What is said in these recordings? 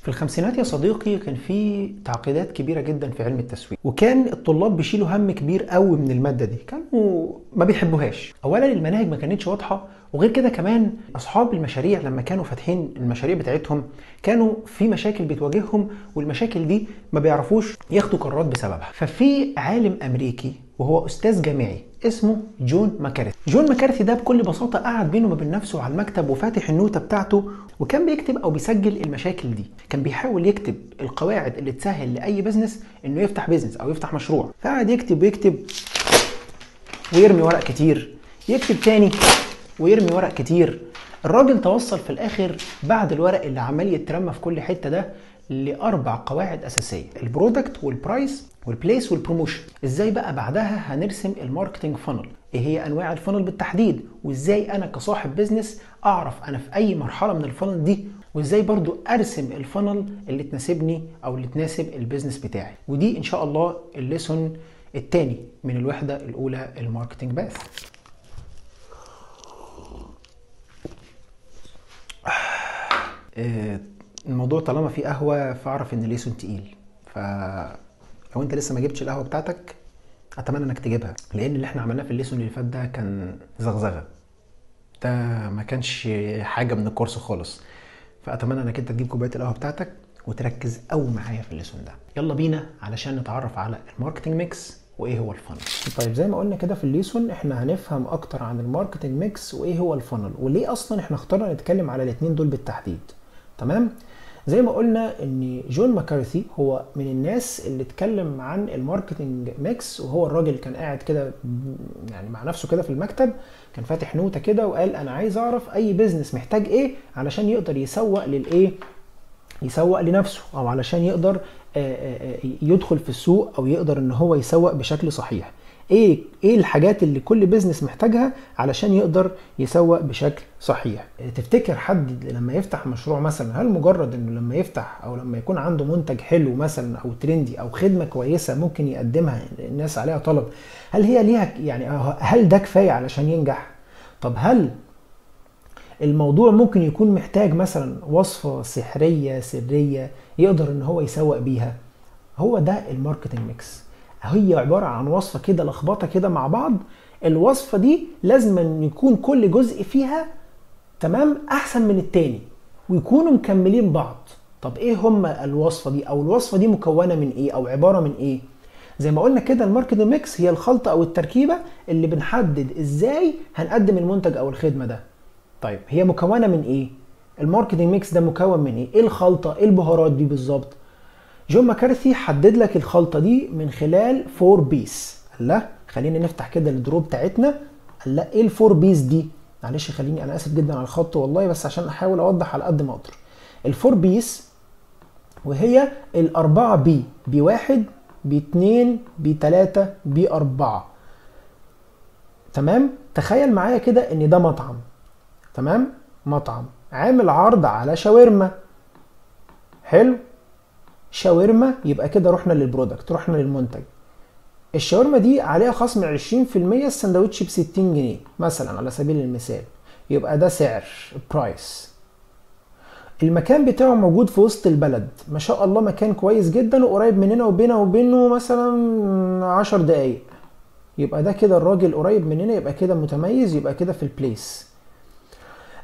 في الخمسينات يا صديقي كان في تعقيدات كبيرة جدا في علم التسويق، وكان الطلاب بيشيلوا هم كبير قوي من المادة دي، كانوا ما بيحبوهاش. اولا المناهج ما كانتش واضحة، وغير كده كمان اصحاب المشاريع لما كانوا فاتحين المشاريع بتاعتهم كانوا في مشاكل بتواجههم، والمشاكل دي ما بيعرفوش ياخدوا قرارات بسببها. ففي عالم امريكي وهو استاذ جامعي اسمه جون ماكارثي. جون ماكارثي ده بكل بساطة قعد بينه وبين نفسه على المكتب وفاتح النوتة بتاعته، وكان بيكتب او بيسجل المشاكل دي. كان بيحاول يكتب القواعد اللي تسهل لاي بزنس انه يفتح بزنس او يفتح مشروع. فقعد يكتب ويكتب ويرمي ورق كتير، يكتب تاني ويرمي ورق كتير. الراجل توصل في الاخر بعد الورق اللي عمال يترمى في كل حته ده لاربع قواعد اساسيه: البرودكت والبرايس والبليس والبروموشن. ازاي بقى بعدها هنرسم الماركتنج فانل؟ ايه هي انواع الفانل بالتحديد؟ وازاي انا كصاحب بزنس اعرف انا في اي مرحله من الفانل دي؟ وازاي برضو ارسم الفانل اللي تناسبني او اللي تناسب البيزنس بتاعي؟ ودي ان شاء الله الليسون الثاني من الوحده الاولى الماركتنج باث. الموضوع طالما فيه قهوه فاعرف ان ليسون تقيل، فلو انت لسه ما جبتش القهوه بتاعتك اتمنى انك تجيبها، لان اللي احنا عملناه في الليسون اللي فات ده كان زغزغه، ده ما كانش حاجه من الكورس خالص. فاتمنى انك انت تجيب كوبايه القهوه بتاعتك وتركز قوي معايا في الليسون ده. يلا بينا علشان نتعرف على الماركتنج ميكس وايه هو الفانل. طيب زي ما قلنا كده في الليسون احنا هنفهم اكتر عن الماركتنج ميكس وايه هو الفانل، وليه اصلا احنا اخترنا نتكلم على الاثنين دول بالتحديد. تمام؟ زي ما قلنا ان جون ماكارثي هو من الناس اللي اتكلم عن الماركتنج ميكس، وهو الراجل كان قاعد كده يعني مع نفسه كده في المكتب، كان فاتح نوتة كده وقال انا عايز اعرف اي بيزنس محتاج ايه علشان يقدر يسوق للايه، يسوق لنفسه، او علشان يقدر يدخل في السوق، او يقدر ان هو يسوق بشكل صحيح. ايه الحاجات اللي كل بيزنس محتاجها علشان يقدر يسوق بشكل صحيح؟ تفتكر حد لما يفتح مشروع مثلا، هل مجرد انه لما يفتح او لما يكون عنده منتج حلو مثلا او ترندي او خدمة كويسة ممكن يقدمها الناس عليها طلب، هل هي ليها يعني هل ده كفاية علشان ينجح؟ طب هل الموضوع ممكن يكون محتاج مثلا وصفة سحرية سرية يقدر ان هو يسوق بيها؟ هو ده الماركتنج ميكس. هي عبارة عن وصفة كده لخبطة كده مع بعض. الوصفة دي لازم ان يكون كل جزء فيها تمام احسن من التاني ويكونوا مكملين بعض. طب ايه هم الوصفة دي، او الوصفة دي مكونة من ايه او عبارة من ايه؟ زي ما قلنا كده الماركتنج ميكس هي الخلطة او التركيبة اللي بنحدد ازاي هنقدم المنتج او الخدمة ده. طيب هي مكونة من ايه؟ الماركتنج ميكس ده مكون من ايه؟ ايه الخلطة؟ ايه البهارات دي بالظبط؟ جون ماكارثي حدد لك الخلطة دي من خلال 4 بيس. قال لا خلينا نفتح كده الدرو بتاعتنا. قال لا ايه الفور بيس دي؟ معلش خليني انا اسف جدا على الخط والله، بس عشان احاول اوضح على قد ما اقدر. الفور بيس وهي الاربعة بي: بي 1 بي 2 بي 3 بي 4. تمام؟ تخيل معايا كده ان ده مطعم. تمام؟ مطعم عامل عرض على شاورما. حلو؟ شاورما، يبقى كده رحنا للبرودكت، رحنا للمنتج. الشاورما دي عليها خصم 20%، السندوتش ب 60 جنيه مثلا على سبيل المثال، يبقى ده سعر برايس. المكان بتاعه موجود في وسط البلد، ما شاء الله مكان كويس جدا وقريب مننا وبينه مثلا 10 دقايق، يبقى ده كده الراجل قريب مننا، يبقى كده متميز، يبقى كده في البليس.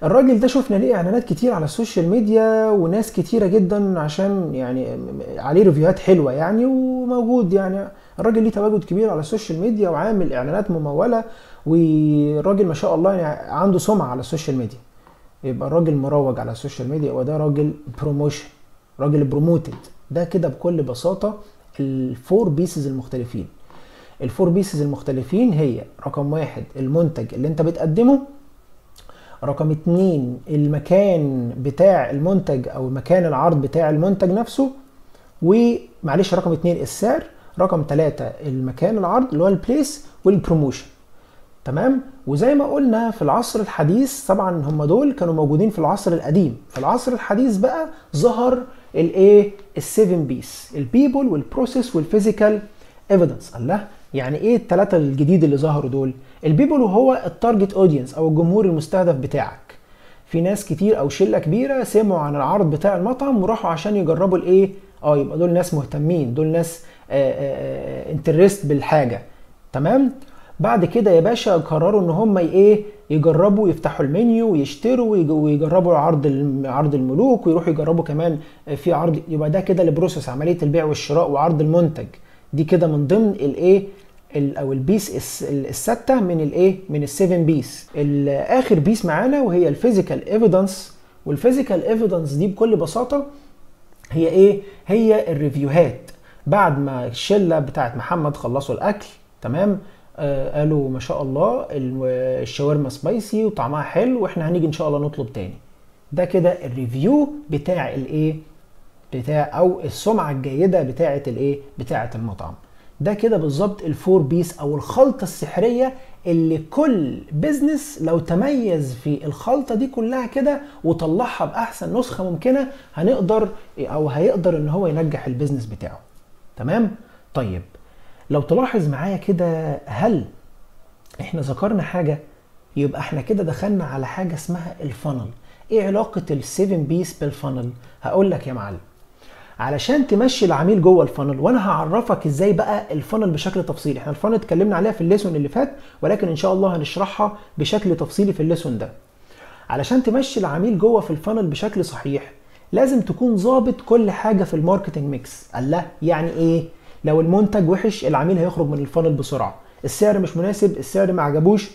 الراجل ده شفنا ليه اعلانات كتير على السوشيال ميديا وناس كتيره جدا عشان يعني عليه ريفيوهات حلوه يعني، وموجود يعني الراجل ليه تواجد كبير على السوشيال ميديا وعامل اعلانات مموله، والراجل ما شاء الله يعني عنده سمعه على السوشيال ميديا، يبقى الراجل مروج على السوشيال ميديا، وده راجل بروموشن، راجل بروموتد. ده كده بكل بساطه الفور بيسز المختلفين. الفور بيسز المختلفين هي: رقم 1 المنتج اللي انت بتقدمه، رقم 2 المكان بتاع المنتج او مكان العرض بتاع المنتج نفسه، ومعلش رقم 2 السعر، رقم 3 المكان العرض اللي هو البليس والبروموشن. تمام؟ وزي ما قلنا في العصر الحديث طبعا هم دول كانوا موجودين في العصر القديم، في العصر الحديث بقى ظهر الايه؟ السيفن بيس: البيبل والبروسيس والفيزيكال ايفيدنس. الله، يعني ايه الثلاثه الجديد اللي ظهروا دول؟ البيبل وهو التارجت اودينس او الجمهور المستهدف بتاعك. في ناس كتير او شله كبيره سمعوا عن العرض بتاع المطعم وراحوا عشان يجربوا الايه. يبقى دول ناس مهتمين، دول ناس انترست بالحاجه. تمام. بعد كده يا باشا قرروا ان هم ايه، يجربوا، يفتحوا المنيو ويشتروا ويجربوا عرض الملوك، ويروحوا يجربوا كمان في عرض. يبقى ده كده البروسيس، عمليه البيع والشراء وعرض المنتج. دي كده من ضمن الايه او البيس السته من الايه، من السيفن بيس. اخر بيس معانا وهي الفيزيكال ايفيدنس. والفيزيكال ايفيدنس دي بكل بساطه هي ايه؟ هي الريفيوهات. بعد ما الشله بتاعت محمد خلصوا الاكل تمام، قالوا ما شاء الله الشاورما سبايسي وطعمها حلو واحنا هنيجي ان شاء الله نطلب تاني. ده كده الريفيو بتاع الايه، بتاع او السمعه الجيده بتاعه الايه، بتاعه المطعم. ده كده بالظبط الفور بيس او الخلطه السحريه اللي كل بيزنس لو تميز في الخلطه دي كلها كده وطلعها باحسن نسخه ممكنه هنقدر او هيقدر ان هو ينجح البيزنس بتاعه. تمام. طيب لو تلاحظ معايا كده، هل احنا ذكرنا حاجه؟ يبقى احنا كده دخلنا على حاجه اسمها الفانل. ايه علاقه السيفن بيس بالفانل؟ هقول لك يا معلم. علشان تمشي العميل جوه الفانل، وانا هعرفك ازاي بقى الفانل بشكل تفصيلي. احنا الفانل اتكلمنا عليها في الليسون اللي فات، ولكن ان شاء الله هنشرحها بشكل تفصيلي في الليسون ده. علشان تمشي العميل جوه في الفانل بشكل صحيح لازم تكون ظابط كل حاجه في الماركتنج ميكس. الله، يعني ايه؟ لو المنتج وحش العميل هيخرج من الفانل بسرعه، السعر مش مناسب، السعر ما عجبوش،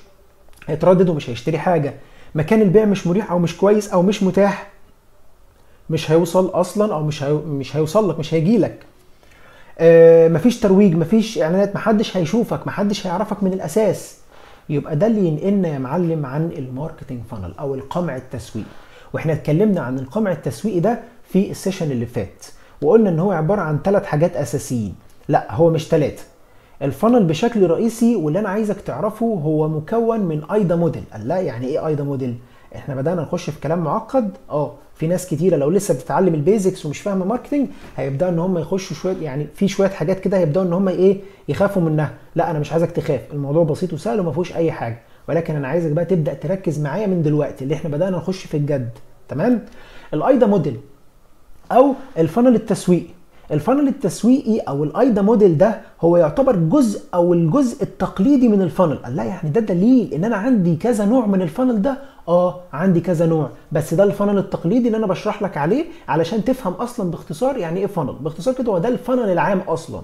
هيتردد ومش هيشتري حاجه، مكان البيع مش مريح او مش كويس او مش متاح، مش هيوصل اصلا او مش هيوصل لك، مش هيجي لك. مفيش ترويج، مفيش اعلانات، محدش هيشوفك، محدش هيعرفك من الاساس. يبقى ده اللي ينقلنا يا معلم عن الماركتنج فانل او القمع التسويقي. واحنا اتكلمنا عن القمع التسويقي ده في السيشن اللي فات، وقلنا ان هو عباره عن 3 حاجات اساسيين. لا هو مش 3. الفانل بشكل رئيسي واللي انا عايزك تعرفه هو مكون من ايدا موديل. لا يعني ايه ايدا موديل؟ احنا بدأنا نخش في كلام معقد. في ناس كتيرة لو لسه بتتعلم البيزكس ومش فاهمه ماركتنج هيبداوا ان هم يخشوا شويه، يعني في شويه حاجات كده هيبداوا ان هم ايه، يخافوا منها. لا انا مش عايزك تخاف، الموضوع بسيط وسهل وما فيهوش اي حاجه، ولكن انا عايزك بقى تبدا تركز معايا من دلوقتي اللي احنا بدأنا نخش في الجد. تمام. الايدا موديل او الفانل التسويقي. الفانل التسويقي او الايدا موديل ده هو يعتبر جزء او الجزء التقليدي من الفانل. لا يعني ده دليل ان انا عندي كذا نوع من الفانل ده. عندي كذا نوع، بس ده الفانل التقليدي اللي انا بشرح لك عليه علشان تفهم اصلا باختصار يعني ايه فانل. باختصار كده هو ده الفانل العام اصلا.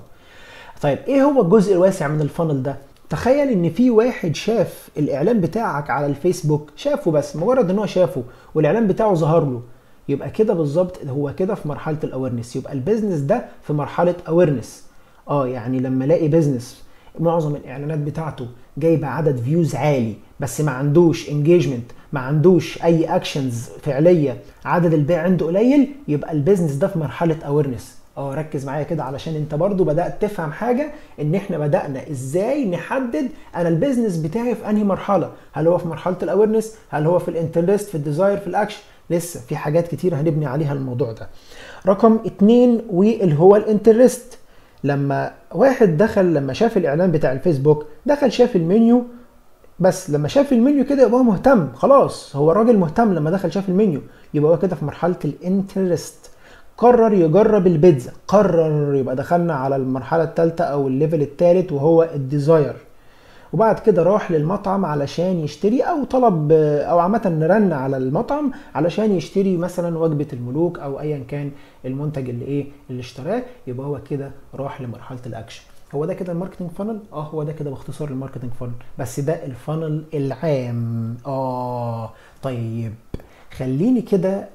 طيب ايه هو الجزء الواسع من الفانل ده؟ تخيل ان في واحد شاف الاعلان بتاعك على الفيسبوك، شافه بس مجرد ان هو شافه والاعلان بتاعه ظهر له، يبقى كده بالظبط هو كده في مرحله الاويرنس. يبقى البيزنس ده في مرحله اويرنس. يعني لما الاقي بيزنس معظم الاعلانات بتاعته جايبه عدد فيوز عالي بس ما عندوش انجيجمنت، ما عندوش اي اكشنز فعليه، عدد البيع عنده قليل، يبقى البيزنس ده في مرحله اويرنس. ركز معايا كده علشان انت برضو بدأت تفهم حاجة، ان احنا بدأنا ازاي نحدد انا البيزنس بتاعي في انهي مرحلة. هل هو في مرحلة الاويرنس، هل هو في الانترست، في الديزاير، في الاكشن؟ لسه في حاجات كتير هنبني عليها الموضوع ده. رقم 2 واللي هو الانترست. لما واحد دخل، لما شاف الاعلان بتاع الفيسبوك، دخل شاف المنيو، بس لما شاف المنيو كده يبقى هو مهتم. خلاص هو الراجل مهتم لما دخل شاف المنيو، يبقى هو كده في مرحلة الانترست. قرر يجرب البيتزا، قرر، يبقى دخلنا على المرحلة الثالثة او الليفل الثالث وهو الديزاير. وبعد كده راح للمطعم علشان يشتري او طلب او عامة رن على المطعم علشان يشتري مثلا وجبة الملوك او ايا كان المنتج اللي اشتراه. يبقى هو كده راح لمرحلة الاكشن. هو ده كده الماركتنج فانل. هو ده كده باختصار الماركتنج فانل، بس ده الفانل العام. طيب خليني كده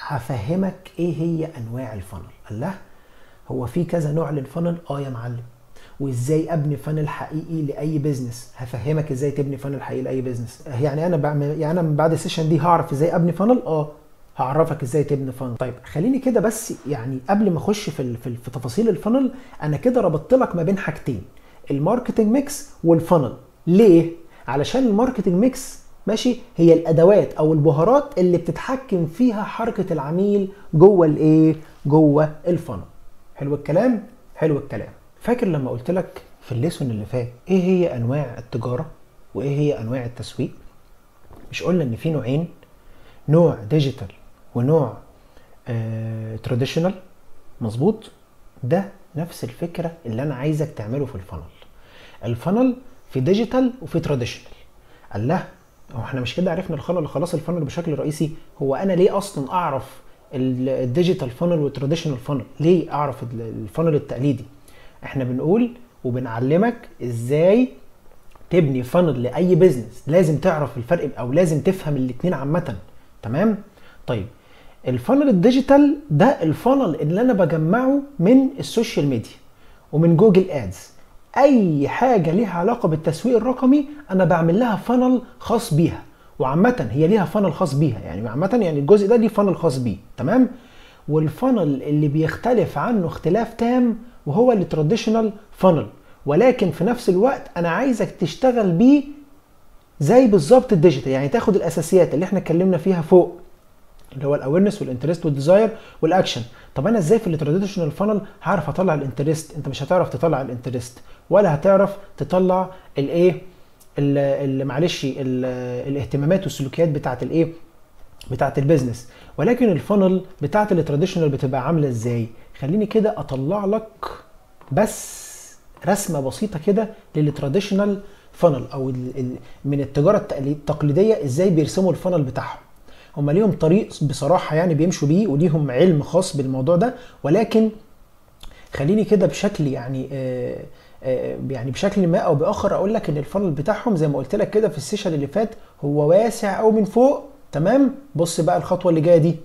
هفهمك ايه هي انواع الفانل. الله، هو في كذا نوع للفانل. يا معلم، وازاي ابني فانل حقيقي لاي بيزنس؟ هفهمك ازاي تبني فانل حقيقي لاي بيزنس. يعني انا بعمل، يعني انا من بعد السيشن دي هعرف ازاي ابني فانل. هعرفك ازاي تبني فانل. طيب خليني كده بس، يعني قبل ما اخش في تفاصيل الفانل، انا كده ربطت لك ما بين حاجتين، الماركتنج ميكس والفانل. ليه؟ علشان الماركتنج ميكس ماشي هي الادوات او البهارات اللي بتتحكم فيها حركه العميل جوه جوه الفانل. حلو الكلام، حلو الكلام. فاكر لما قلت لك في الليسون اللي فات ايه هي انواع التجاره وايه هي انواع التسويق؟ مش قلنا ان في نوعين، نوع ديجيتال ونوع تراديشنال، مظبوط. ده نفس الفكره اللي انا عايزك تعمله في الفانل. الفانل في ديجيتال وفي تراديشنال. الله، هو احنا مش كده عرفنا الفانل خلاص؟ الفانل بشكل رئيسي. هو انا ليه اصلا اعرف الديجيتال فانل والتراديشنال فانل؟ ليه اعرف الفانل التقليدي؟ احنا بنقول وبنعلمك ازاي تبني فانل لاي بيزنس. لازم تعرف الفرق او لازم تفهم الاثنين عامه. تمام؟ طيب الفانل الديجيتال ده الفانل اللي انا بجمعه من السوشيال ميديا ومن جوجل ادز. اي حاجه ليها علاقه بالتسويق الرقمي انا بعمل لها فانل خاص بيها، وعامه هي ليها فانل خاص بيها، يعني عامه يعني الجزء ده ليه فانل خاص بيه. تمام؟ والفانل اللي بيختلف عنه اختلاف تام وهو التراديشنال فانل، ولكن في نفس الوقت انا عايزك تشتغل بيه زي بالظبط الديجيتال. يعني تاخد الاساسيات اللي احنا اتكلمنا فيها فوق، اللي هو الاويرنس والانترست والديزاير والاكشن. طب انا ازاي في التراديشنال فانل هعرف اطلع الانترست؟ انت مش هتعرف تطلع الانترست ولا هتعرف تطلع الايه، معلش الاهتمامات والسلوكيات بتاعه الايه، بتاعه البيزنس. ولكن الفانل بتاعه التراديشنال بتبقى عامله ازاي؟ خليني كده اطلع لك بس رسمه بسيطه كده للتراديشنال فانل، او من التجاره التقليديه ازاي بيرسموا الفانل بتاعهم. هم ليهم طريق بصراحه يعني بيمشوا بيه، وليهم علم خاص بالموضوع ده، ولكن خليني كده بشكل يعني يعني بشكل ما او باخر اقول لك ان الفانل بتاعهم زي ما قلت لك كده في السيشن اللي فات هو واسع قوي من فوق. تمام؟ بص بقى الخطوه اللي جايه دي.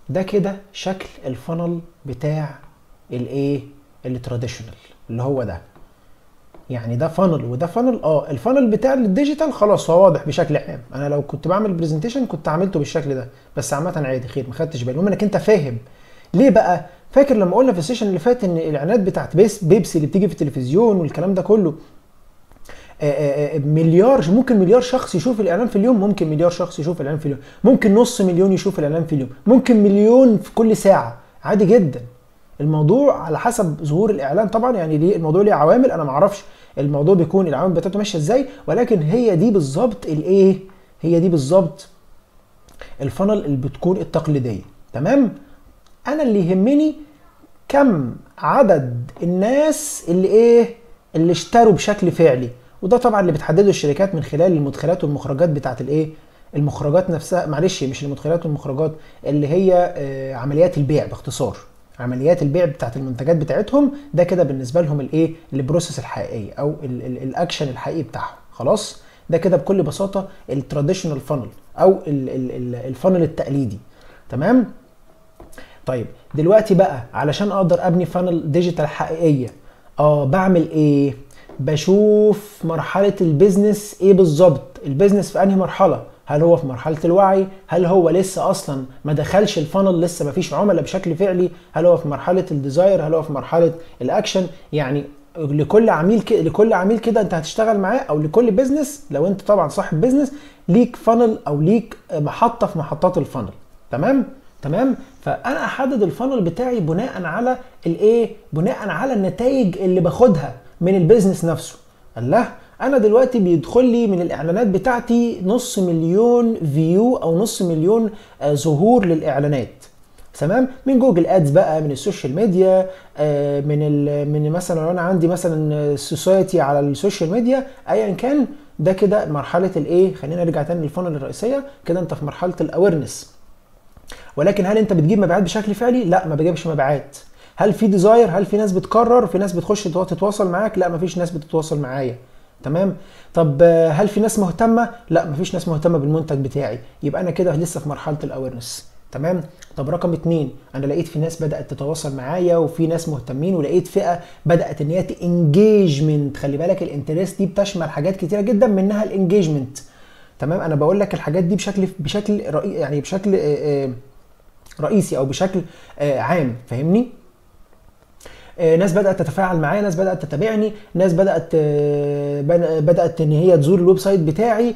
ده كده شكل الفانل بتاع الايه، التراديشنال، اللي هو ده. يعني ده فانل وده فانل. الفانل بتاع الديجيتال خلاص هو واضح بشكل عام. انا لو كنت بعمل برزنتيشن كنت عملته بالشكل ده، بس عامه عادي خير، ما خدتش بالي. المهم انك انت فاهم ليه بقى. فاكر لما قلنا في السيشن اللي فات ان الاعلانات بتاعت بيبسي اللي بتيجي في التلفزيون والكلام ده كله مليار، ممكن مليار شخص يشوف الاعلان في اليوم، ممكن مليار شخص يشوف الاعلان في اليوم، ممكن نص مليون يشوف الاعلان في اليوم، ممكن مليون في كل ساعه، عادي جدا. الموضوع على حسب ظهور الاعلان طبعا، يعني ليه الموضوع ليه عوامل انا ما اعرفش الموضوع بيكون العوامل بتاعته ماشيه ازاي، ولكن هي دي بالظبط الايه، هي دي بالظبط الفانل اللي بتكون التقليديه. تمام؟ انا اللي يهمني كم عدد الناس اللي ايه، اللي اشتروا بشكل فعلي، وده طبعا اللي بتحدده الشركات من خلال المدخلات والمخرجات بتاعت الايه، المخرجات نفسها، معلش مش المدخلات والمخرجات، اللي هي عمليات البيع باختصار. عمليات البيع بتاعت المنتجات بتاعتهم، ده كده بالنسبه لهم الايه، البروسيس الحقيقيه او الاكشن الحقيقي بتاعهم. خلاص؟ ده كده بكل بساطه التراديشنال فانل او الفانل التقليدي. تمام؟ طيب دلوقتي بقى علشان اقدر ابني فانل ديجيتال حقيقيه، بعمل ايه؟ بشوف مرحله البيزنس ايه بالظبط، البيزنس في انهي مرحله، هل هو في مرحله الوعي، هل هو لسه اصلا ما دخلش الفانل، لسه ما فيش عملاء بشكل فعلي، هل هو في مرحله الديزاير، هل هو في مرحله الاكشن. يعني لكل عميل كده انت هتشتغل معاه، او لكل بيزنس لو انت طبعا صاحب بيزنس ليك فانل او ليك محطه في محطات الفانل. تمام؟ فانا احدد الفانل بتاعي بناء على الايه، بناء على النتائج اللي باخدها من البيزنس نفسه. الله، انا دلوقتي بيدخل لي من الاعلانات بتاعتي نص مليون فيو او نص مليون ظهور للاعلانات. تمام؟ من جوجل ادز بقى، من السوشيال ميديا، من مثلا لو انا عندي مثلا سوسايتي على السوشيال ميديا، ايا كان. ده كده مرحله الايه، خلينا نرجع تاني للفانل الرئيسيه كده، انت في مرحله الاويرنس. ولكن هل انت بتجيب مبيعات بشكل فعلي؟ لا، ما بجيبش مبيعات. هل في ديزاير؟ هل في ناس بتكرر؟ في ناس بتخش تتواصل معاك؟ لا، ما فيش ناس بتتواصل معايا. تمام؟ طب هل في ناس مهتمه؟ لا، ما فيش ناس مهتمه بالمنتج بتاعي. يبقى انا كده لسه في مرحله الاويرنس. تمام؟ طب رقم 2، انا لقيت في ناس بدات تتواصل معايا وفي ناس مهتمين، ولقيت فئه بدات ان هي انجيجمنت. خلي بالك الانترست دي بتشمل حاجات كتيره جدا، منها الانجيجمنت. تمام؟ انا بقول لك الحاجات دي بشكل يعني بشكل رئيسي او بشكل عام، فاهمني؟ ناس بدات تتفاعل معايا، ناس بدات تتابعني، ناس بدات ان هي تزور الويب سايت بتاعي،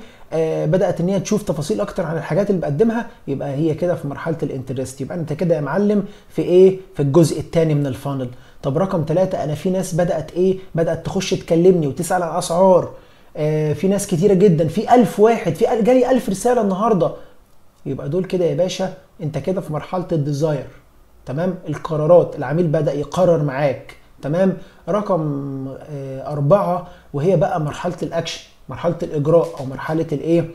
بدات ان هي تشوف تفاصيل اكتر عن الحاجات اللي بقدمها. يبقى هي كده في مرحله الانترست. يبقى انت كده يا معلم في ايه، في الجزء الثاني من الفانل. طب رقم 3 انا في ناس بدات بدات تخش تكلمني وتسال عن اسعار، في ناس كتيره جدا، في 1000 واحد، جالي 1000 رساله النهارده. يبقى دول كده يا باشا انت كده في مرحله الديزاير. تمام، القرارات، العميل بدأ يقرر معاك. تمام. رقم 4 وهي بقى مرحلة الأكشن، مرحلة الإجراء أو مرحلة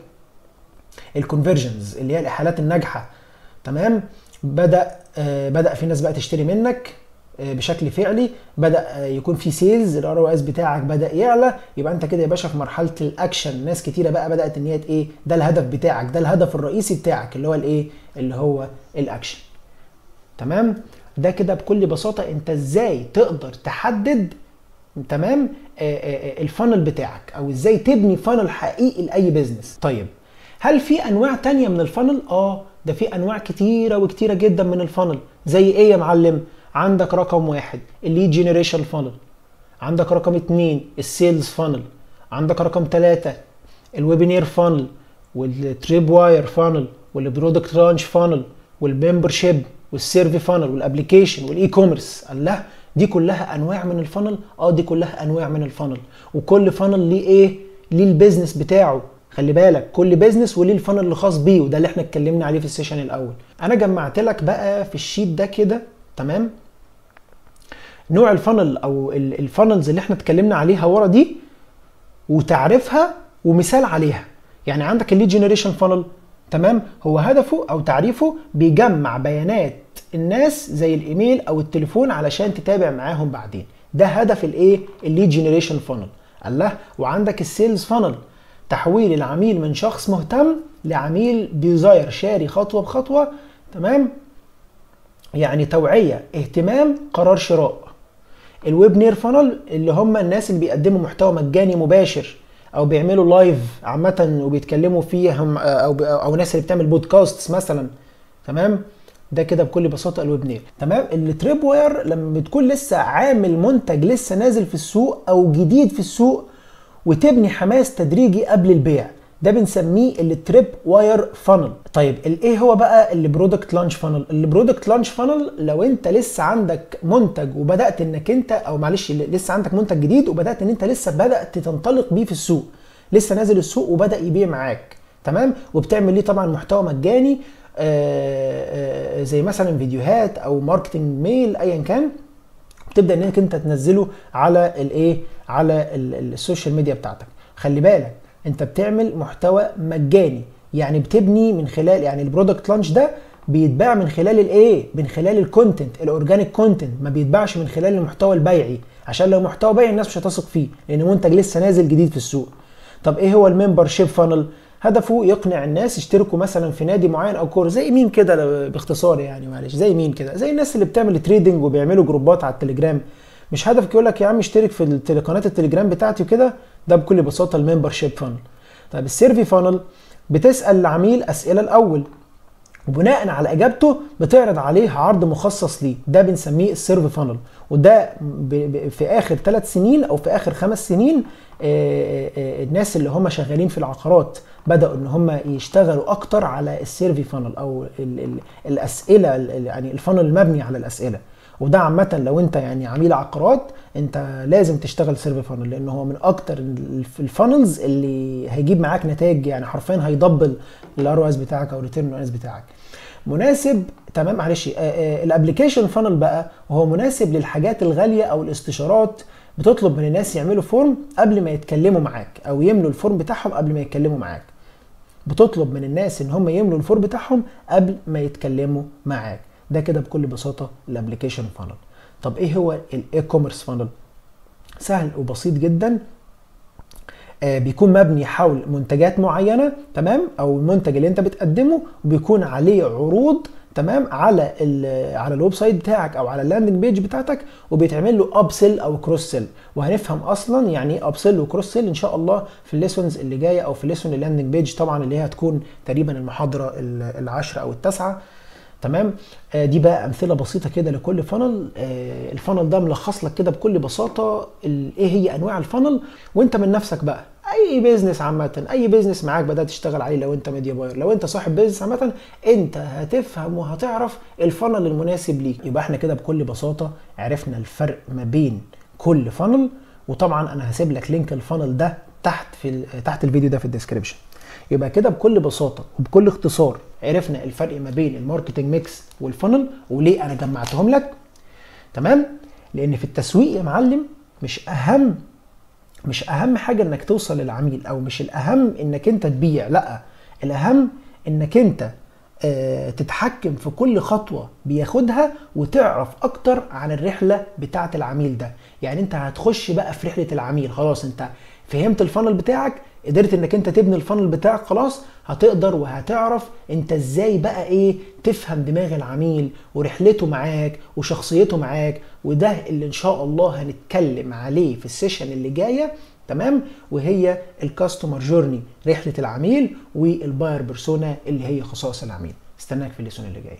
الكونفرجنز اللي هي الإحالات الناجحة. تمام. بدأ في ناس بقى تشتري منك بشكل فعلي، بدأ يكون في سيلز، الار او اس بتاعك بدأ يعلى. يبقى انت كده يا باشا في مرحلة الأكشن. ناس كتيرة بقى بدأت ان هي ده الهدف بتاعك، ده الهدف الرئيسي بتاعك اللي هو اللي هو الأكشن. تمام. ده كده بكل بساطة انت ازاي تقدر تحدد تمام الفانل بتاعك، او ازاي تبني فانل حقيقي لاي بيزنس. طيب هل في انواع تانية من الفانل؟ ده في انواع كتيرة وكتيرة جدا من الفانل. زي ايه يا معلم؟ عندك رقم 1 الليد جينيريشن فانل، عندك رقم 2 السيلز فانل، عندك رقم 3 الويبينير فانل، والتريب واير فانل، والبرودكت لانش فانل، والممبرشيب، والسيرفي فانل، والابلكيشن، والاي كوميرس. الله، دي كلها انواع من الفانل. دي كلها انواع من الفانل، وكل فانل ليه ليه البيزنس بتاعه. خلي بالك كل بيزنس وليه الفانل اللي خاص بيه، وده اللي احنا اتكلمنا عليه في السيشن الاول. انا جمعت لك بقى في الشيت ده كده تمام نوع الفانل او الفانلز اللي احنا اتكلمنا عليها ورا دي وتعريفها ومثال عليها. يعني عندك الليد جينيريشن فانل، تمام، هو هدفه او تعريفه بيجمع بيانات الناس زي الايميل او التليفون علشان تتابع معاهم بعدين. ده هدف الليد جينيريشن فانل. الله. وعندك السيلز فانل، تحويل العميل من شخص مهتم لعميل ديزاير، شاري خطوه بخطوه. تمام، يعني توعيه، اهتمام، قرار شراء. الويبنير فانل اللي هم الناس اللي بيقدموا محتوى مجاني مباشر او بيعملوا لايف عامه وبيتكلموا فيهم، او ناس اللي بتعمل بودكاست مثلا. تمام، ده كده بكل بساطه الويبنير. تمام. التريب واير لما بتكون لسه عامل منتج لسه نازل في السوق او جديد في السوق وتبني حماس تدريجي قبل البيع، ده بنسميه التريب واير فانل. طيب ايه هو بقى البرودكت لانش فانل؟ البرودكت لانش فانل لو انت لسه عندك منتج وبدات انك انت او معلش لسه عندك منتج جديد وبدات ان انت لسه بدات تنطلق بيه في السوق، لسه نازل السوق وبدا يبيع معاك. تمام، وبتعمل ليه طبعا محتوى مجاني زي مثلا فيديوهات او ماركتنج ميل ايا كان، تبدا انك انت تنزله على على السوشيال ميديا بتاعتك. خلي بالك انت بتعمل محتوى مجاني، يعني بتبني من خلال البرودكت لانش ده بيتباع من خلال من خلال الكونتنت، الاورجانيك كونتنت، ما بيتباعش من خلال المحتوى البيعي، عشان لو محتوى بيعي الناس مش هتثق فيه لان منتج لسه نازل جديد في السوق. طب ايه هو الممبرشيب فانل؟ هدفه يقنع الناس يشتركوا مثلا في نادي معين او كورس. زي مين كده باختصار يعني معلش، زي مين كده؟ زي الناس اللي بتعمل تريدنج وبيعملوا جروبات على التليجرام. مش هدفك يقول لك يا عم اشترك في قناه التليجرام بتاعتي وكده؟ ده بكل بساطه الممبرشيب فانل. طيب السيرفي فانل، بتسال العميل اسئله الاول وبناء على اجابته بتعرض عليه عرض مخصص ليه، ده بنسميه السيرفي فانل. وده في اخر 3 سنين او في اخر 5 سنين الناس اللي هم شغالين في العقارات بدأوا ان هم يشتغلوا اكتر على السيرفي فانل او الاسئله، يعني الفانل المبني على الاسئله. وده عامه لو انت يعني عميل عقارات انت لازم تشتغل سيرفي فانل، لان هو من اكتر الفانلز اللي هيجيب معاك نتائج، يعني حرفيا هيدبل الار او اس بتاعك او ريتيرن او اس بتاعك. مناسب. تمام معلش. الابلكيشن فانل بقى وهو مناسب للحاجات الغاليه او الاستشارات، بتطلب من الناس يعملوا فورم قبل ما يتكلموا معاك او يملوا الفورم بتاعهم قبل ما يتكلموا معاك. بتطلب من الناس ان هم يملوا الفورم بتاعهم قبل ما يتكلموا معاك. ده كده بكل بساطه الابلكيشن فانل. طب ايه هو الاي كوميرس فانل؟ سهل وبسيط جدا. بيكون مبني حول منتجات معينه، تمام، او المنتج اللي انت بتقدمه وبيكون عليه عروض، تمام، على الويب سايت بتاعك او على اللاندنج بيج بتاعتك، وبيتعمل له اب سيل او كروس سيل. وهنفهم اصلا يعني ايه اب سيل وكروس سيل ان شاء الله في الليسونز اللي جايه، او في ليسون اللاندنج بيج طبعا اللي هي هتكون تقريبا المحاضره ال10 او ال9. تمام. دي بقى امثله بسيطه كده لكل فانل. الفانل ده ملخص لك كده بكل بساطه ايه هي انواع الفانل، وانت من نفسك بقى اي بيزنس عامه، اي بيزنس معاك بدات تشتغل عليه، لو انت ميديا باير، لو انت صاحب بيزنس عامه، انت هتفهم وهتعرف الفانل المناسب ليك. يبقى احنا كده بكل بساطه عرفنا الفرق ما بين كل فانل. وطبعا انا هسيب لك لينك الفانل ده تحت الفيديو ده في الديسكريبشن. يبقى كده بكل بساطه وبكل اختصار عرفنا الفرق ما بين الماركتنج ميكس والفانل، وليه انا جمعتهم لك. تمام؟ لان في التسويق يا معلم مش اهم حاجه انك توصل للعميل، او مش الاهم انك انت تبيع، لا، الاهم انك انت تتحكم في كل خطوه بياخدها وتعرف اكتر عن الرحله بتاعه العميل ده. يعني انت هتخش بقى في رحله العميل، خلاص انت فهمت الفانل بتاعك، قدرت انك انت تبني الفانل بتاعك، خلاص هتقدر وهتعرف انت ازاي بقى ايه تفهم دماغ العميل ورحلته معاك وشخصيته معاك. وده اللي ان شاء الله هنتكلم عليه في السيشن اللي جايه. تمام؟ وهي الكاستمر جورني، رحله العميل، والباير بيرسونا اللي هي خصائص العميل. استناك في الليسون اللي جاي.